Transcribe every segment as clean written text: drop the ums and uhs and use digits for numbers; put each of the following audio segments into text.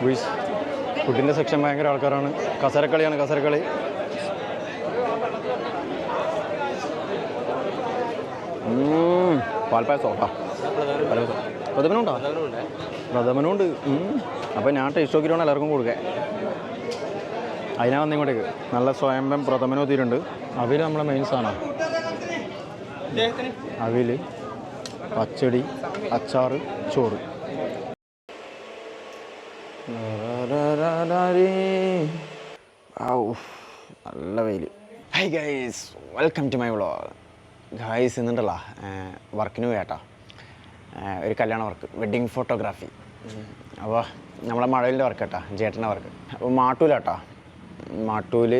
Guys ഫുഡിൻ്റെ section ഭയങ്കര ആൾക്കാരാണ്. കസരക്കളിയാണ്, കസരക്കളി. പാൽപ്പായസം കേട്ടോ, പ്രഥമനുണ്ടോ? പ്രഥമനുണ്ട്. അപ്പോൾ ഞാൻ ടേസ്റ്റ് നോക്കിയിട്ടാണ് എല്ലാവർക്കും കൊടുക്കുക. അതിനാ വന്ന് ഇങ്ങോട്ടേക്ക് നല്ല സ്വയംഭം പ്രഥമനും എത്തിയിട്ടുണ്ട്. അവിൽ നമ്മളെ മെയിൻ സാധനമാണ്. അവിൽ, പച്ചടി, അച്ചാർ, ചോറ്. നല്ല വെയിൽ. Hi guys, welcome to my vlog. Guys ഇന്നുണ്ടല്ലോ വർക്കിന് പോയാട്ടോ, ഒരു കല്യാണ വർക്ക്, വെഡ്ഡിങ് ഫോട്ടോഗ്രാഫി. അപ്പോൾ നമ്മളെ മഴയിലെ വർക്ക് കേട്ടോ, ചേട്ടൻ്റെ വർക്ക്. അപ്പോൾ മാട്ടൂലാട്ടോ, മാട്ടൂൽ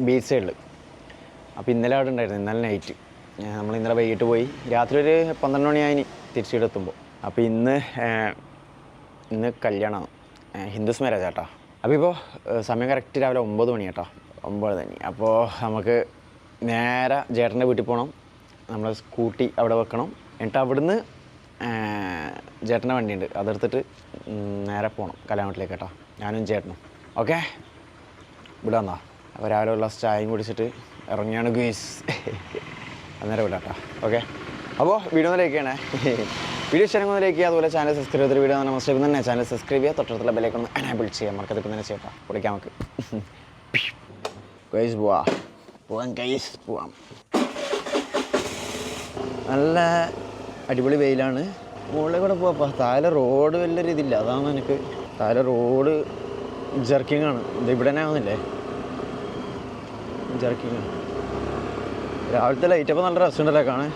ബീച്ച് സൈഡിൽ. അപ്പോൾ ഇന്നലെ അവിടെ ഉണ്ടായിരുന്നു, ഇന്നലെ നൈറ്റ്. നമ്മൾ ഇന്നലെ വൈകിട്ട് പോയി, രാത്രി ഒരു 12 മണിയായി തിരിച്ചിടെത്തുമ്പോൾ. അപ്പോൾ ഇന്ന് കല്യാണമാണ്, ഹിന്ദുസ് മാരേജ് കേട്ടോ. അപ്പോൾ ഇപ്പോൾ സമയം കറക്റ്റ് രാവിലെ 9 മണി കേട്ടോ, 9 തന്നെ. അപ്പോൾ നമുക്ക് നേരെ ചേട്ടൻ്റെ വീട്ടിൽ പോകണം. നമ്മൾ സ്കൂട്ടി അവിടെ വെക്കണം. എന്നിട്ട് അവിടുന്ന് ചേട്ടൻ്റെ വണ്ടിയുണ്ട്, അതെടുത്തിട്ട് നേരെ പോകണം കല്യാണത്തിലേക്ക് കേട്ടോ, ഞാനും ചേട്ടനും. ഓക്കെ, ഇവിടെ വന്നാ. അപ്പോൾ രാവിലെ ഒരു ഗ്ലാസ് ചായയും കുടിച്ചിട്ട് ഇറങ്ങിയാണ് ഗുയ്സ്. അന്നേരം വിടാം കേട്ടോ. ഓക്കെ, അപ്പോൾ വീഡിയോ ഒന്ന് ലൈക്ക് ചെയ്യണേ. വീഡിയോ ഇഷ്ടമെങ്കിൽ ലൈക്ക് ചെയ്യുക. അതുപോലെ ചാനൽ സബ്സ്ക്രൈബ് ചെയ്തൊരു വീഡിയോ നമസ്കാരം തന്നെ ചാനൽ സബ്സ്ക്രൈബ് ചെയ്യുക. തൊട്ടടുത്തുള്ള ബെല്ലൈക്കൺ ഒന്ന് എനേബിൾ ചെയ്യാം. മറക്കത് ഇപ്പം തന്നെ ചെയ്യട്ടോ, പൊളിക്കാം നമുക്ക്. ഗൈസ് പോവാം ഗൈസ്, പോവാം. നല്ല അടിപൊളി വെയിലാണ്. മുകളിൽ കൂടെ പോവാം. താഴെ റോഡ് വലിയ രീതിയില്ല, അതാണ് എനിക്ക്. താഴെ റോഡ് ജർക്കിങ് ആണ്. ഇത് ഇവിടെ തന്നെ ആവുന്നില്ലേ, ജർക്കിങ് ആണ്. രാവിലത്തെ ലൈറ്റ് അപ്പോൾ നല്ല രസമുണ്ടല്ലേ കാണാൻ.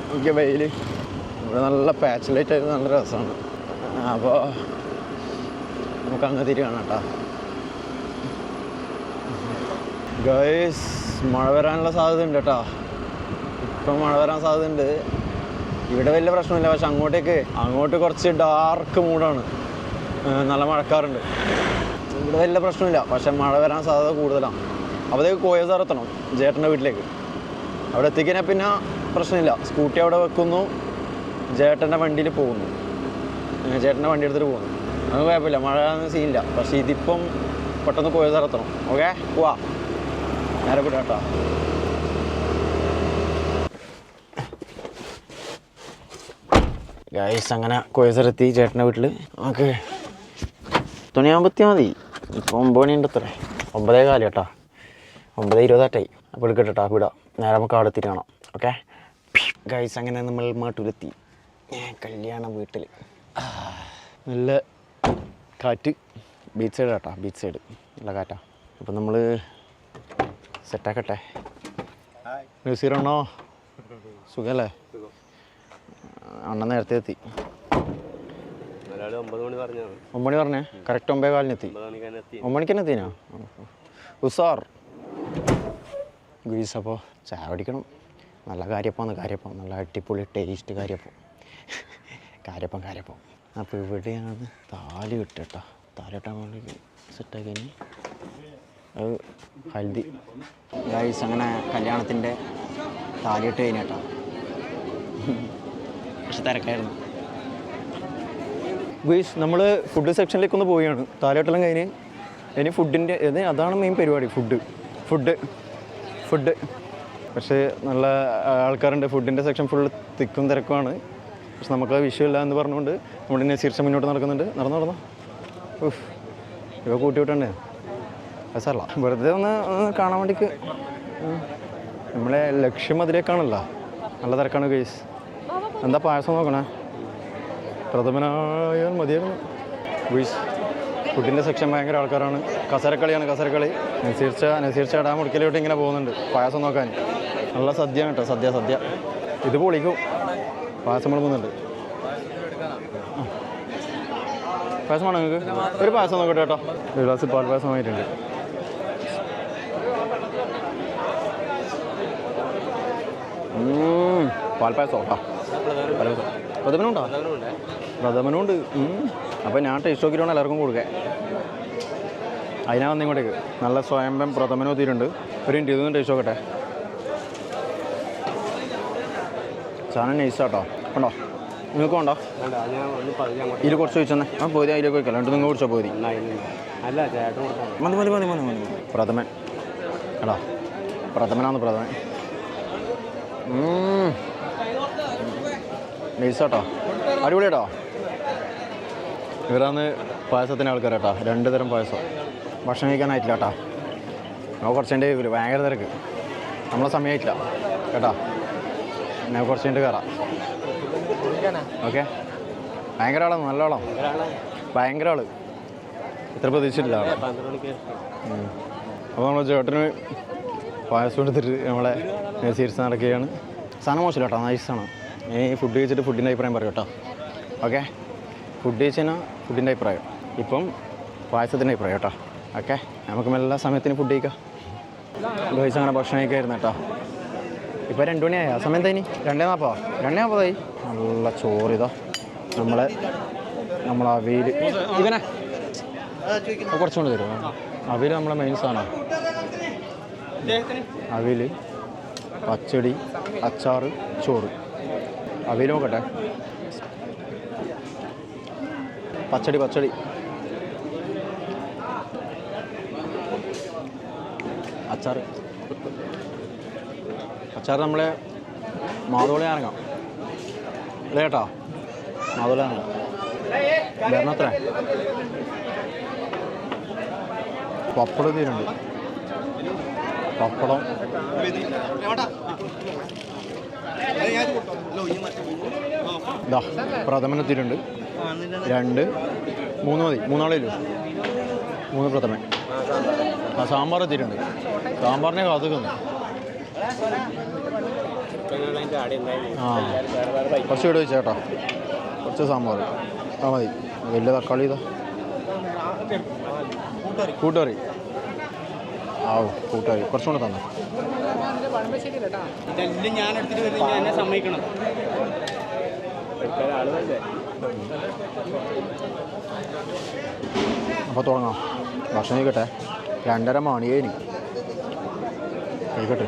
എനിക്ക് വെയിൽ ഇവിടെ നല്ല പാച്ച് ലൈറ്റ് ആയിട്ട് നല്ല രസമാണ്. അപ്പോൾ നമുക്ക് അങ്ങ് തിരിയാണ് കേട്ടോ. ഗൈസ് മഴ വരാനുള്ള സാധ്യത ഉണ്ട് കേട്ടോ. ഇപ്പം മഴ വരാൻ സാധ്യത ഉണ്ട്. ഇവിടെ വലിയ പ്രശ്നമില്ല, പക്ഷെ അങ്ങോട്ട് കുറച്ച് ഡാർക്ക് മൂഡാണ്, നല്ല മഴക്കാറുണ്ട്. ഇവിടെ വലിയ പ്രശ്നമില്ല, പക്ഷെ മഴ വരാൻ സാധ്യത കൂടുതലാണ്. അപ്പോഴത്തേക്ക് കോയസാർ എത്തണം ചേട്ടൻ്റെ വീട്ടിലേക്ക്. അവിടെ എത്തിക്കഴിഞ്ഞാൽ പിന്നെ പ്രശ്നമില്ല, സ്കൂട്ടി അവിടെ വെക്കുന്നു, ചേട്ടൻ്റെ വണ്ടിയിൽ പോകുന്നു, ചേട്ടൻ്റെ വണ്ടി എടുത്തിട്ട് പോകുന്നു. അത് കുഴപ്പമില്ല, മഴ സീനില്ല. പക്ഷേ ഇതിപ്പം പെട്ടെന്ന് കോയസാർ എത്തണം. ഓക്കെ, പോവാ, നേരെ വിടാം കേട്ടോ. ഗൈസ് അങ്ങനെ കോയസാറെത്തി ചേട്ടൻ്റെ വീട്ടിൽ. ഓക്കെ, തുണിയാകുമ്പത്തിയാൽ മതി. ഇപ്പോൾ 9 മണി ഉണ്ട്, അത്രേ 9:15 കേട്ടോ, 9:20 അപ്പോൾ എടുക്കട്ടെ കേട്ടോ. വിടാം, നേരെ നമുക്ക് അവിടെ എത്തിയിട്ട് കാണാം. ഓക്കെ ഗൈസ്, അങ്ങനെ നമ്മൾ മാട്ടൂലെത്തി, കല്യാണ വീട്ടിൽ. നല്ല കാറ്റ്, ബീച്ച് സൈഡ് കേട്ടോ, ബീച്ച് സൈഡ് നല്ല കാറ്റാ. അപ്പോൾ നമ്മൾ സെറ്റാക്കട്ടെ. നസീറാണോ? സുഖമല്ലേ? അണ്ണൻ നേരത്തെ എത്തി. 9 മണി പറഞ്ഞേ, കറക്റ്റ് 9:15 എത്തി. 9 മണിക്ക് തന്നെ എത്തിനാ ഉസാർ ഗുയ്സ്. അപ്പോൾ ചായ കുടിക്കണം. നല്ല കാര്യപ്പം, നല്ല അടിപൊളി ടേസ്റ്റ് കാര്യപ്പം. അപ്പോൾ ഇവിടെയാണ് താലി ഇട്ടോ, താലി ഇട്ടാൻ വേണ്ടി സെറ്റാക്കി കഴിഞ്ഞ് അത് ഹൽദി. ഗൈസ് അങ്ങനെ കല്യാണത്തിൻ്റെ താലിയിട്ട് കഴിഞ്ഞിട്ടോ, പക്ഷെ തിരക്കായിരുന്നു. ഗൈസ് നമ്മൾ ഫുഡ് സെക്ഷനിലേക്കൊന്ന് പോവുകയാണ്. താലിയോട്ടെല്ലാം കഴിഞ്ഞ് ഇനി ഫുഡിൻ്റെ അതാണ് മെയിൻ പരിപാടി, ഫുഡ്. പക്ഷേ നല്ല ആൾക്കാരുണ്ട്, ഫുഡിൻ്റെ സെക്ഷൻ ഫുള്ള് തിക്കും തിരക്കുമാണ്. പക്ഷെ നമുക്ക് വിഷയമില്ല എന്ന് പറഞ്ഞുകൊണ്ട് നമ്മുടെ തന്നെ ശീർഷം മുന്നോട്ട് നടക്കുന്നുണ്ട്. നടന്നോ ഇവ കൂട്ടിവിട്ടണ്ടേ, അത് സാറല്ല, വെറുതെ ഒന്ന് കാണാൻ വേണ്ടിക്ക്. നമ്മളെ ലക്ഷ്യം അതിലേക്കാണല്ലോ. നല്ല തിരക്കാണ് ഗൈസ്. എന്താ പായസം നോക്കണേ, പ്രഥമനായാൽ മതിയായിരുന്നു ഗൈസ്. ഫുഡിൻ്റെ സെക്ഷൻ ഭയങ്കര ആൾക്കാരാണ്. കസരക്കളിയാണ്, കസരക്കളി. നസീർച്ച ഇടാൻ മുടിക്കലോട്ട് ഇങ്ങനെ പോകുന്നുണ്ട് പായസം നോക്കാൻ. നല്ല സദ്യയാണ് കേട്ടോ, സദ്യ. ഇത് പൊളിക്കും. പായസം വിളമ്പുന്നുണ്ട്. പായസമാണോ നിങ്ങൾക്ക്? ഒരു പായസം നോക്കട്ടെ കേട്ടോ. ഒരു ഗ്ലാസ് പാൽ പായസം ആയിട്ടുണ്ട്. പാൽപ്പായസം കേട്ടോ, പ്രഥമനുണ്ടോ? പ്രഥമനുണ്ട്. അപ്പോൾ ഞാൻ ടേസ്റ്റ് നോക്കിയിട്ടാണ് എല്ലാവർക്കും കൊടുക്കുക. അതിനാ വന്ന് ഇങ്ങോട്ടേക്ക് നല്ല സ്വയംഭം പ്രഥമനും എത്തിയിട്ടുണ്ട്. ഒരു മിനിറ്റ്, ഇതൊന്നും ടേസ്റ്റ് നോക്കട്ടെ. സാധനം നൈസാട്ടോ, കണ്ടോ, നിങ്ങൾക്ക് വേണ്ടോ ഇതിൽ കുറച്ച് ചോദിച്ചെന്നേ ആ പോയി അതിലേക്ക് വയ്ക്കല്ലോ എന്നിട്ട് നിങ്ങൾ കുടിച്ചാൽ പോയി അല്ല ചേട്ടൻ മതി മതി മതി മതി മതി പ്രഥമൻ എടാ പ്രഥമനാന്ന് പ്രഥമൻ നൈസാട്ടോ അടിപൊളിയാട്ടോ ഇവരാന്ന് പായസത്തിന് ആൾക്കാരാട്ടാ 2 തരം പായസം ഭക്ഷണം കഴിക്കാനായിട്ടില്ല കേട്ടാ നമ്മൾ കുറച്ചതിൻ്റെ കഴിക്കില്ല ഭയങ്കര തിരക്ക് നമ്മളെ സമയമായിട്ടില്ല കേട്ടാ ഞാൻ കുറച്ച് കഴിഞ്ഞിട്ട് കയറാം ഓക്കെ ഭയങ്കര ആളാണ് നല്ല ആളാണ് ഭയങ്കര ആള് ഇത്ര പ്രതീക്ഷിച്ചിട്ടില്ല അപ്പോൾ നമ്മൾ ചേട്ടന് പായസം എടുത്തിട്ട് നമ്മളെ സീരിയസ് നടക്കുകയാണ് സാധനം മോശമില്ല കേട്ടോ നൈസാണ് ഇനി ഫുഡ് കഴിച്ചിട്ട് ഫുഡിൻ്റെ അഭിപ്രായം പറയും കേട്ടോ ഓക്കെ ഫുഡ് കഴിച്ചാൽ ഫുഡിൻ്റെ അഭിപ്രായം ഇപ്പം പായസത്തിൻ്റെ അഭിപ്രായം കേട്ടോ ഓക്കെ നമുക്ക് എല്ലാ സമയത്തിന് ഫുഡ് കഴിക്കാം കഴിച്ച് അങ്ങനെ ഭക്ഷണം കഴിക്കായിരുന്നു കേട്ടോ ഇപ്പോൾ 2 മണിയായി ആ സമയം തേനി 2:40 നല്ല ചോറ് ഇതാ നമ്മളെ അവിയൽ ഇവനെ കുറച്ചുകൊണ്ട് തരുമോ അവിയൽ നമ്മളെ മെയിൻ സാധനമാണ് അവിയൽ പച്ചടി അച്ചാറ് ചോറ് അവിയൽ നോക്കട്ടെ പച്ചടി അച്ചാറ് നമ്മളെ മാതോളി ഇറങ്ങാം അല്ലേ കേട്ടോ മാതോളി ഇറങ്ങാം വരണത്ര പപ്പടം തീരുണ്ട് പപ്പടം ഇതാ പ്രഥമനെത്തിയിട്ടുണ്ട് 2 3 മതി 3 ആളേലോ 3 പ്രഥമൻ ആ സാമ്പാർ എത്തിയിട്ടുണ്ട് സാമ്പാറിനെ കാത്തുക്കുന്നു ആ കുറച്ച് വീട് വെച്ചാൽ കേട്ടോ കുറച്ച് സാമ്പാർ ആ മതി വലിയ തക്കാളി ഇതാ കൂട്ടുകറി ആ കൂട്ടുകറി കുറച്ചുകൂടെ തന്നെ ഞാൻ എടുത്തിട്ട് വരുന്നത് എന്നെ സമ്മതിക്കണം അപ്പോൾ തുടങ്ങാം ഭക്ഷണം കഴിക്കട്ടെ 2:30 മണിയായി കഴിക്കട്ടെ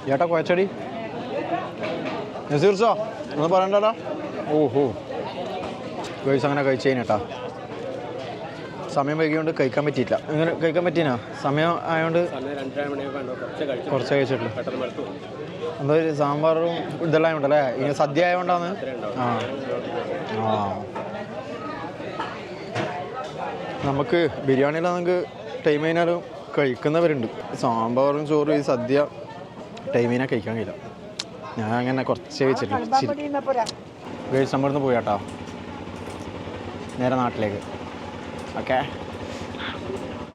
ചേട്ടാ കുഴച്ചടി നസീർച്ചോ ഒന്നും പറയണ്ടല്ലോ ഓഹോ കഴിച്ച് അങ്ങനെ കഴിച്ചു കഴിഞ്ഞേട്ടാ സമയം വൈകിയോണ്ട് കഴിക്കാൻ പറ്റിയില്ല ഇങ്ങനെ കഴിക്കാൻ പറ്റീനാ സമയം ആയതുകൊണ്ട് കുറച്ച് കഴിച്ചിട്ടുള്ളൂ എന്താ സാമ്പാറും ഇതെല്ലാം ഉണ്ടല്ലേ ഇങ്ങനെ സദ്യ ആയതുകൊണ്ടാണ് ആ ആ നമുക്ക് ബിരിയാണിയിൽ നമുക്ക് ടൈം കഴിഞ്ഞാലും കഴിക്കുന്നവരുണ്ട് സാമ്പാറും ചോറും ഈ സദ്യ ടൈമിനെ കഴിക്കാൻ കഴിയില്ല ഞാൻ അങ്ങനെ കുറച്ച് കഴിച്ചിട്ടില്ല ഗൈസ് നമ്മളിന്ന് പോയി കേട്ടോ നേരെ നാട്ടിലേക്ക് ഓക്കെ